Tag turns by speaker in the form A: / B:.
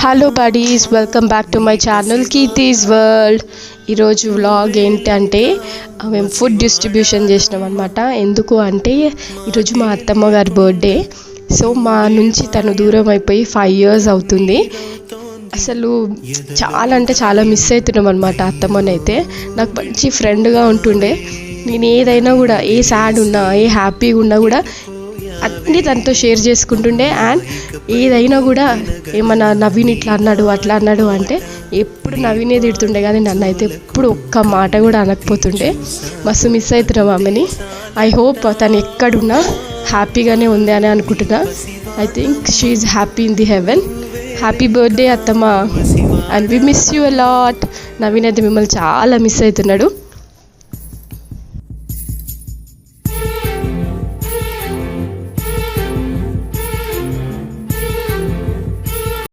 A: Hello buddies, welcome back to my channel Keerthi's world. ఈరోజు vlog ఏంటంటే మేము ఫుడ్ డిస్ట్రిబ్యూషన్ చేసినాం అనమాట. ఎందుకు అంటే ఈరోజు మా అత్తమ్మ గారి బర్త్డే. సో మా నుంచి తను దూరం అయిపోయి 5 years అవుతుంది. అసలు చాలా అంటే చాలా మిస్ అవుతున్నాం అనమాట అత్తమ్మనైతే. నాకు మంచి ఫ్రెండ్గా ఉంటుండే. నేను ఏదైనా కూడా, ఏ సాడ్ ఉన్నా, ఏ హ్యాపీగా ఉన్నా కూడా అన్నీ తనతో షేర్ చేసుకుంటుండే. అండ్ ఏదైనా కూడా ఏమన్నా నవీన్ ఇట్లా అన్నాడు అట్లా అన్నాడు అంటే ఎప్పుడు నవీనే తిడుతుండే, కానీ నన్ను అయితే ఎప్పుడు ఒక్క మాట కూడా అనకపోతుండే. మస్తు మిస్ అవుతున్నాం ఆమెని. ఐ హోప్ తను ఎక్కడున్నా హ్యాపీగానే ఉంది అని అనుకుంటున్నా. I think she is happy in the heaven. Happy birthday అత్తమ్మ, and we miss you a lot. Naveen అయితే మిమ్మల్ని చాలా మిస్ అవుతున్నాడు.